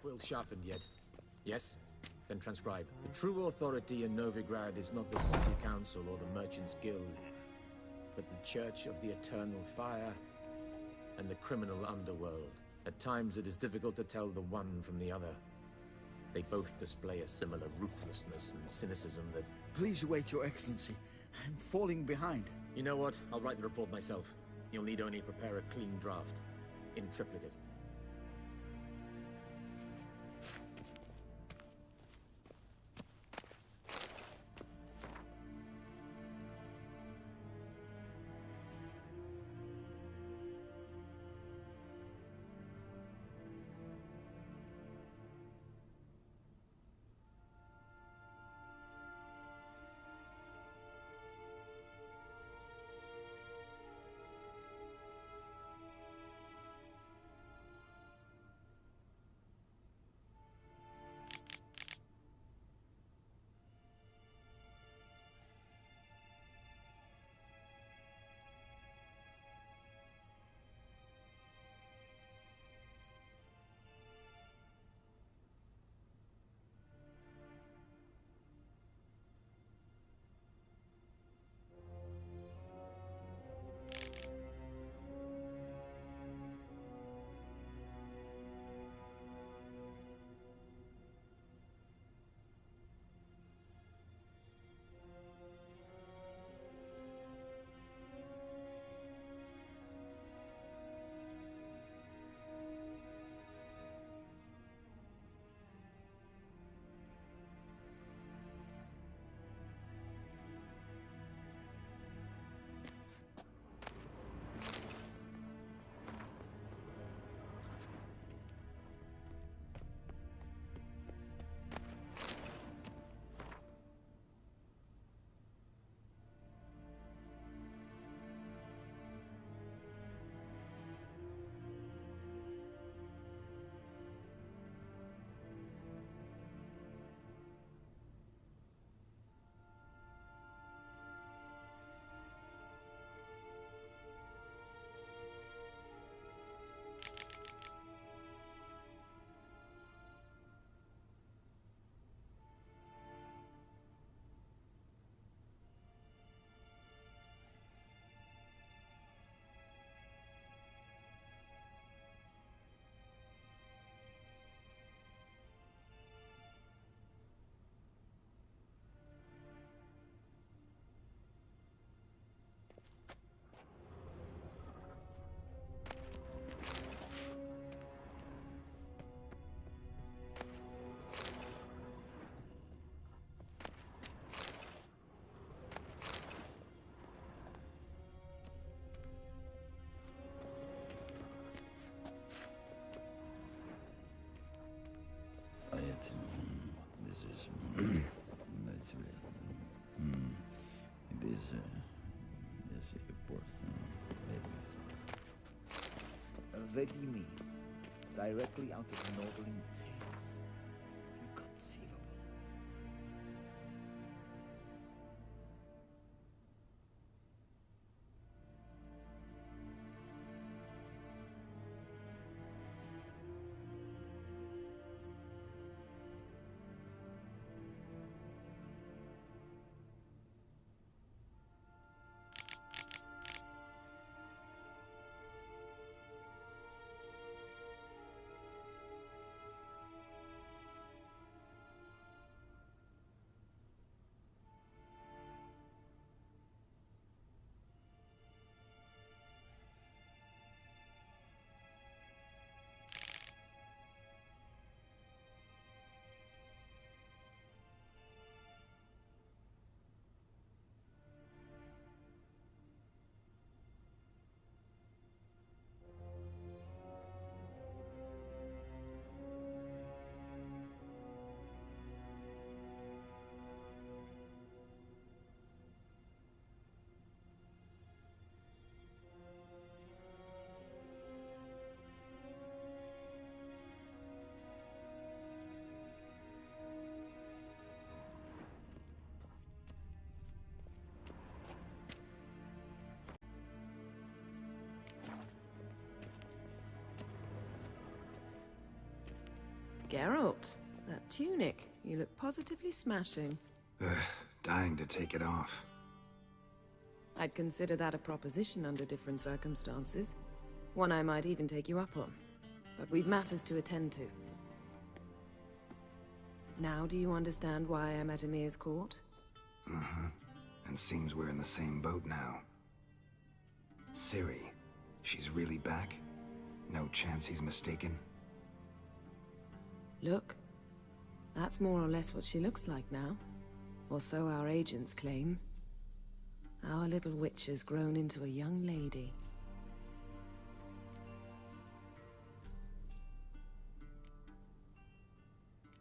quill sharpened yet? Yes? Then transcribe. The true authority in Novigrad is not the city council or the merchants guild, but the Church of the Eternal Fire and the criminal underworld. At times it is difficult to tell the one from the other. They both display a similar ruthlessness and cynicism that... Please wait, Your Excellency. I'm falling behind. You know what? I'll write the report myself. You'll need only prepare a clean draft. In triplicate. Vizima, directly out of Nordling tales. Inconceivable. Geralt, that tunic. You look positively smashing. Ugh, dying to take it off. I'd consider that a proposition under different circumstances. One I might even take you up on. But we've matters to attend to. Now do you understand why I'm at Emir's court? Mm-hmm. And seems we're in the same boat now. Ciri, she's really back? No chance he's mistaken? Look, that's more or less what she looks like now. Or so our agents claim. Our little witch has grown into a young lady.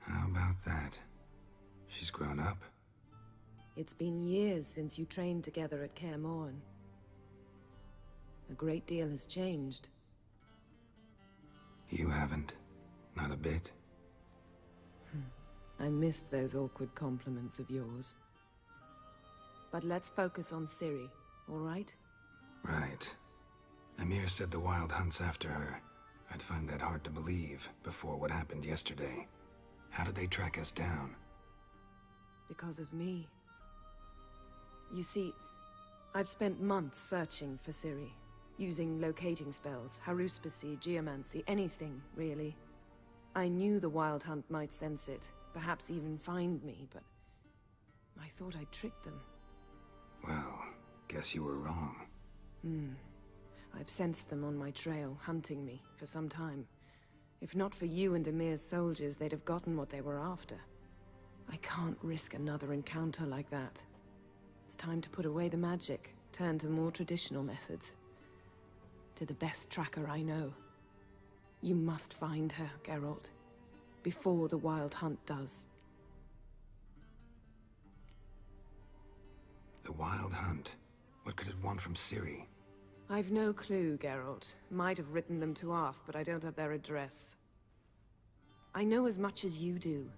How about that? She's grown up? It's been years since you trained together at Kaer Morhen. A great deal has changed. You haven't. Not a bit. I missed those awkward compliments of yours. But let's focus on Ciri, all right? Right. Emir said the Wild Hunt's after her. I'd find that hard to believe before what happened yesterday. How did they track us down? Because of me. You see, I've spent months searching for Ciri, using locating spells, haruspicy, geomancy, anything, really. I knew the Wild Hunt might sense it, perhaps even find me, but I thought I'd tricked them. Well, guess you were wrong. I've sensed them on my trail, hunting me, for some time. If not for you and Emir's soldiers, they'd have gotten what they were after. I can't risk another encounter like that. It's time to put away the magic, turn to more traditional methods. To the best tracker I know. You must find her, Geralt. Before the Wild Hunt does. The Wild Hunt? What could it want from Ciri? I've no clue, Geralt. Might have written them to ask, but I don't have their address. I know as much as you do.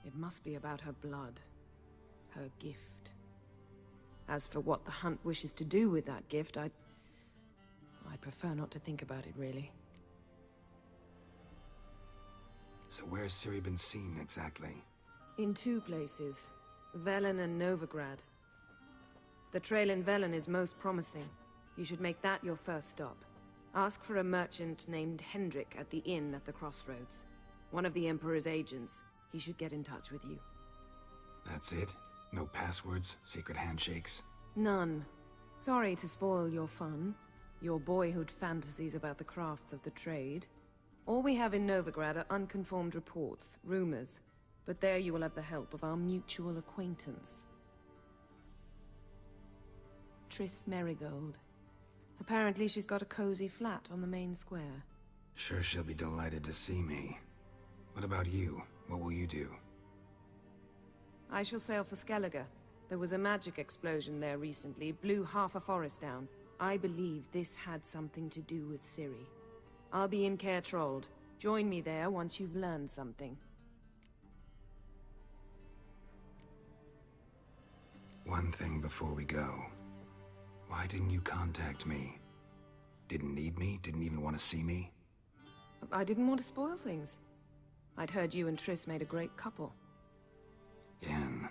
It must be about her blood. Her gift. As for what the Hunt wishes to do with that gift, I'd prefer not to think about it, really. So where's Ciri been seen, exactly? In two places. Velen and Novigrad. The trail in Velen is most promising. You should make that your first stop. Ask for a merchant named Hendrik at the inn at the crossroads. One of the Emperor's agents. He should get in touch with you. That's it? No passwords? Secret handshakes? None. Sorry to spoil your fun. Your boyhood fantasies about the crafts of the trade. All we have in Novigrad are unconfirmed reports, rumors. But there you will have the help of our mutual acquaintance. Triss Merigold. Apparently she's got a cozy flat on the main square. Sure she'll be delighted to see me. What about you? What will you do? I shall sail for Skellige. There was a magic explosion there recently, blew half a forest down. I believe this had something to do with Ciri. I'll be in Caer Trold. Join me there once you've learned something. One thing before we go. Why didn't you contact me? Didn't need me? Didn't even want to see me? I didn't want to spoil things. I'd heard you and Triss made a great couple. Yen,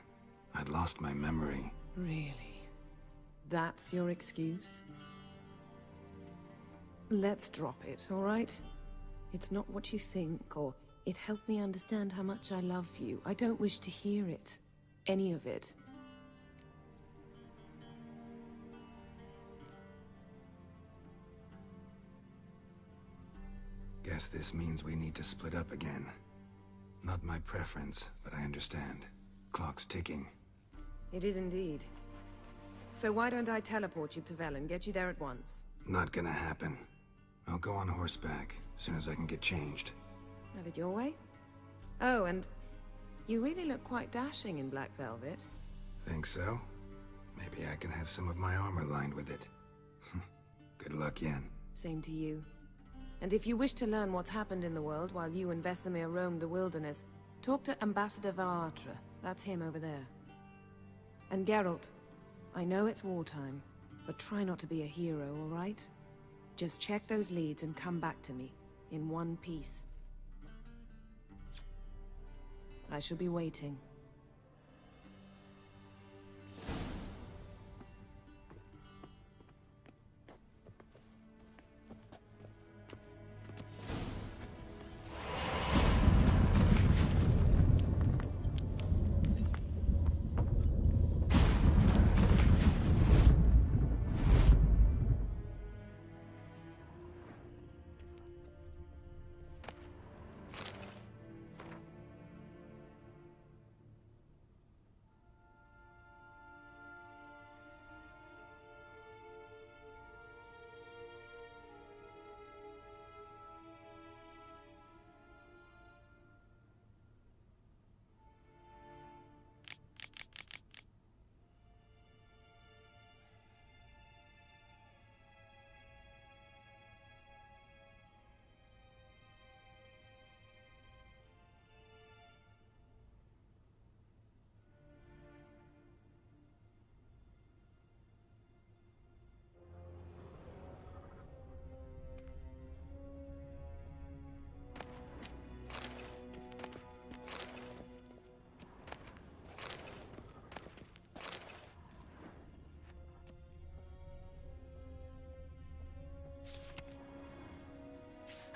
I'd lost my memory. Really? That's your excuse? Let's drop it, all right? It's not what you think, or it helped me understand how much I love you. I don't wish to hear it. Any of it. Guess this means we need to split up again. Not my preference, but I understand. Clock's ticking. It is indeed. So why don't I teleport you to Velen, get you there at once? Not gonna happen. I'll go on horseback, as soon as I can get changed. Have it your way? Oh, and you really look quite dashing in black velvet. Think so? Maybe I can have some of my armor lined with it. Good luck, Yen. Same to you. And if you wish to learn what's happened in the world while you and Vesemir roamed the wilderness, talk to Ambassador Varatra. That's him over there. And Geralt, I know it's wartime, but try not to be a hero, all right? Just check those leads and come back to me, in one piece. I shall be waiting.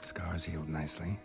Scars healed nicely.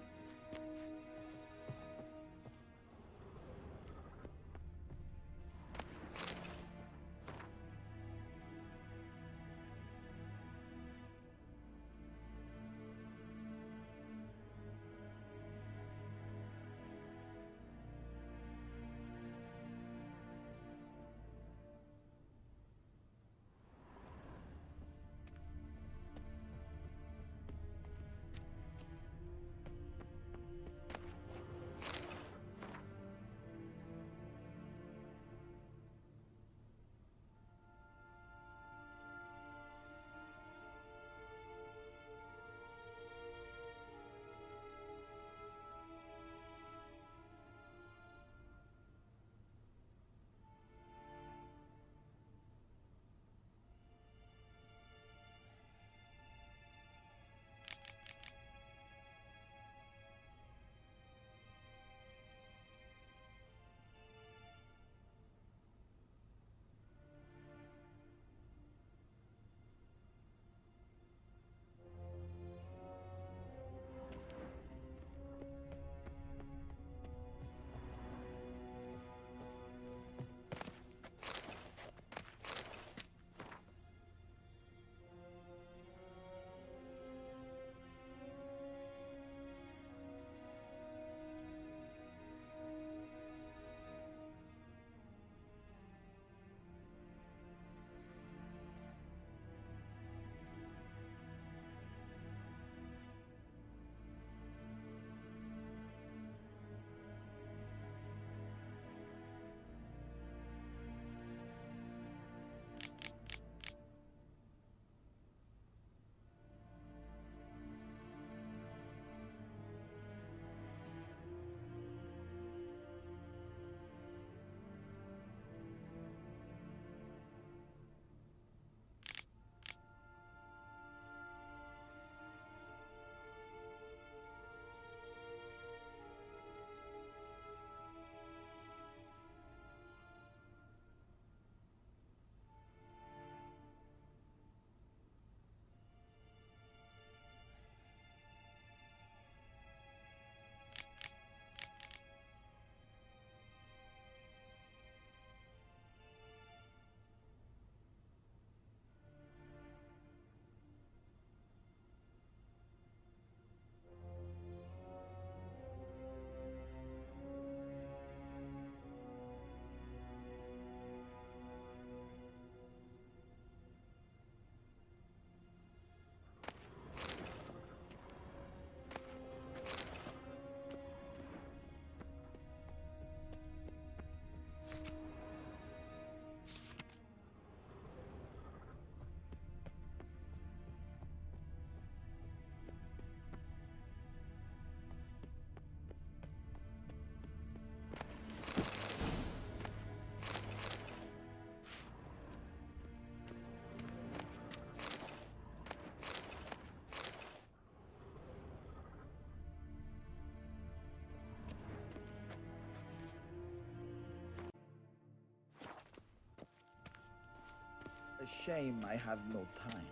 A shame I have no time.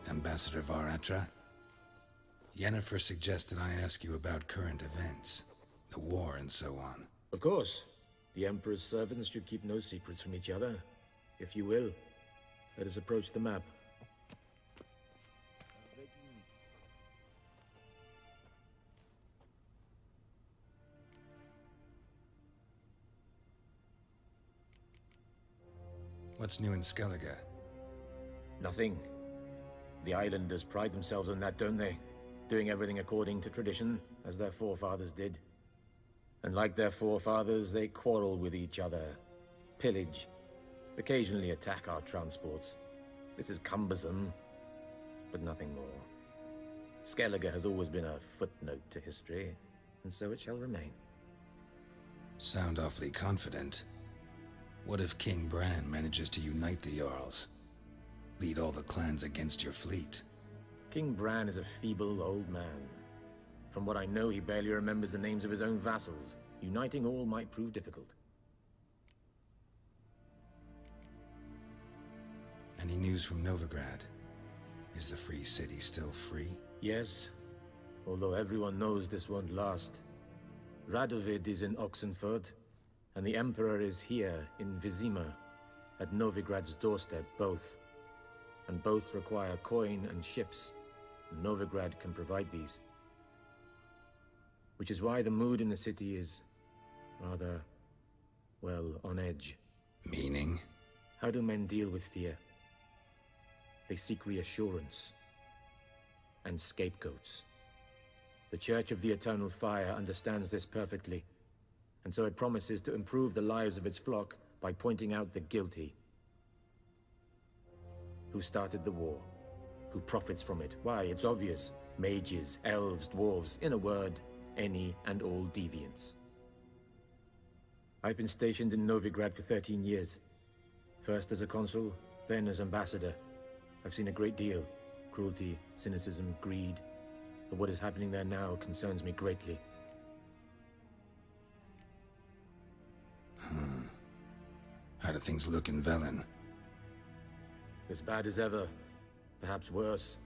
Ambassador Varatra? Yennefer suggested I ask you about current events, the war and so on. Of course. The Emperor's servants should keep no secrets from each other. If you will, let us approach the map. What's new in Skellige? Nothing. The islanders pride themselves on that, don't they? Doing everything according to tradition, as their forefathers did. And like their forefathers, they quarrel with each other, pillage, occasionally attack our transports. This is cumbersome, but nothing more. Skellige has always been a footnote to history, and so it shall remain. Sound awfully confident. What if King Bran manages to unite the Jarls? Lead all the clans against your fleet? King Bran is a feeble old man. From what I know, he barely remembers the names of his own vassals. Uniting all might prove difficult. Any news from Novigrad? Is the free city still free? Yes, although everyone knows this won't last. Radovid is in Oxenfurt, and the Emperor is here in Vizima, at Novigrad's doorstep, both. And both require coin and ships. Novigrad can provide these. Which is why the mood in the city is rather, well, on edge. Meaning? How do men deal with fear? They seek reassurance and scapegoats. The Church of the Eternal Fire understands this perfectly, and so it promises to improve the lives of its flock by pointing out the guilty. Who started the war? Who profits from it? Why, it's obvious. Mages, elves, dwarves, in a word, any and all deviants. I've been stationed in Novigrad for 13 years. First as a consul, then as ambassador. I've seen a great deal. Cruelty, cynicism, greed. But what is happening there now concerns me greatly. How do things look in Velen? As bad as ever. Perhaps worse.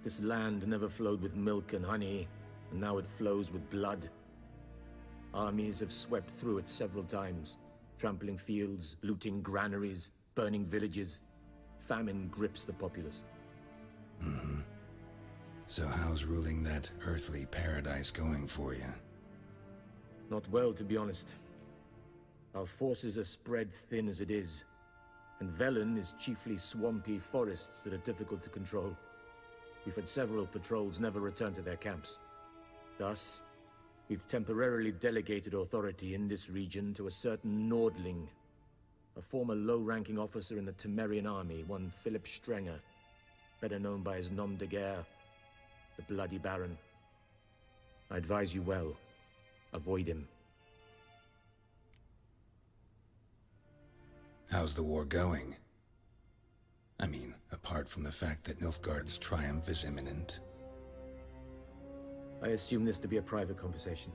This land never flowed with milk and honey, and now it flows with blood. Armies have swept through it several times, trampling fields, looting granaries, burning villages. Famine grips the populace. So how's ruling that earthly paradise going for you? Not well, to be honest. Our forces are spread thin as it is, and Velen is chiefly swampy forests that are difficult to control. We've had several patrols never return to their camps. Thus, we've temporarily delegated authority in this region to a certain Nordling, a former low-ranking officer in the Temerian army, one Philip Strenger, better known by his nom de guerre, the Bloody Baron. I advise you well. Avoid him. How's the war going? I mean, apart from the fact that Nilfgaard's triumph is imminent. I assume this to be a private conversation.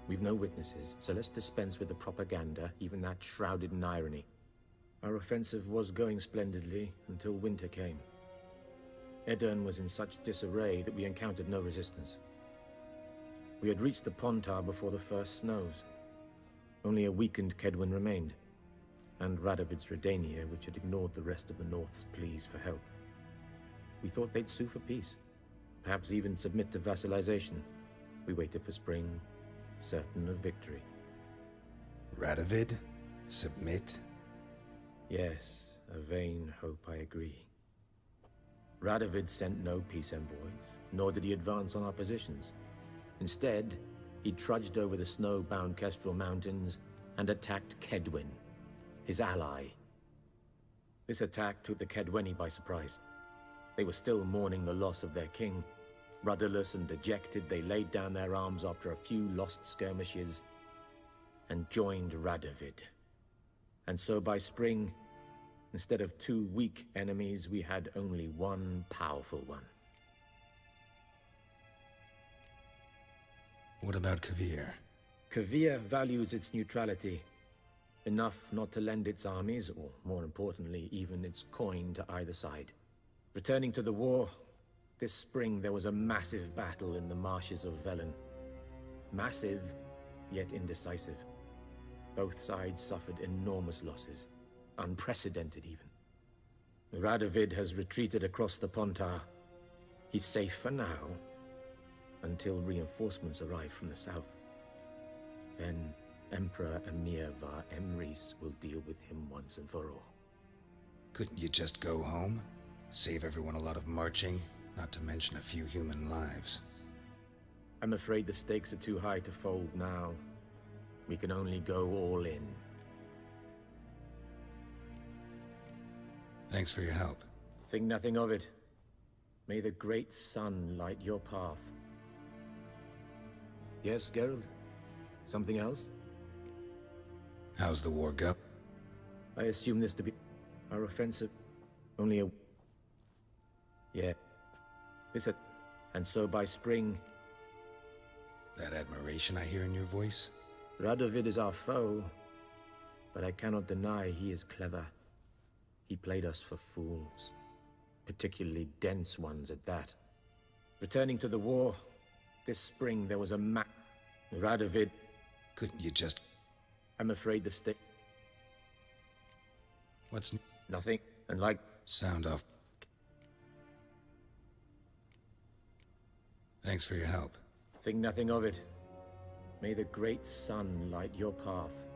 We've no witnesses, so let's dispense with the propaganda, even that shrouded in irony. Our offensive was going splendidly until winter came. Edirn was in such disarray that we encountered no resistance. We had reached the Pontar before the first snows. Only a weakened Kedwin remained, and Radovid's Redania, which had ignored the rest of the North's pleas for help. We thought they'd sue for peace, perhaps even submit to vassalization. We waited for spring, certain of victory. Radovid? Submit? Yes, a vain hope, I agree. Radovid sent no peace envoys, nor did he advance on our positions. Instead, he trudged over the snow-bound Kestrel Mountains and attacked Kedwin, his ally. This attack took the Kedweni by surprise. They were still mourning the loss of their king. Rudderless and dejected, they laid down their arms after a few lost skirmishes and joined Radovid. And so by spring, instead of 2 weak enemies, we had only one powerful one. What about Kavir? Kavir values its neutrality, enough not to lend its armies, or more importantly, even its coin to either side. Returning to the war, this spring there was a massive battle in the marshes of Velen. Massive, yet indecisive. Both sides suffered enormous losses, unprecedented even. Radovid has retreated across the Pontar. He's safe for now, until reinforcements arrive from the south. Then Emperor Emir var Emrys will deal with him once and for all. Couldn't you just go home? Save everyone a lot of marching, not to mention a few human lives. I'm afraid the stakes are too high to fold now. We can only go all in. Thanks for your help. Think nothing of it. May the great sun light your path. Yes, Geralt? Something else? How's the war go? I assume this to be our offensive. Only a... Yeah. And so by spring... That admiration I hear in your voice? Radovid is our foe, but I cannot deny he is clever. He played us for fools, particularly dense ones at that. Returning to the war, this spring there was a Radovid... Couldn't you just... I'm afraid the stick... What's... Nothing, and like... Sound off. Thanks for your help. Think nothing of it. May the great sun light your path.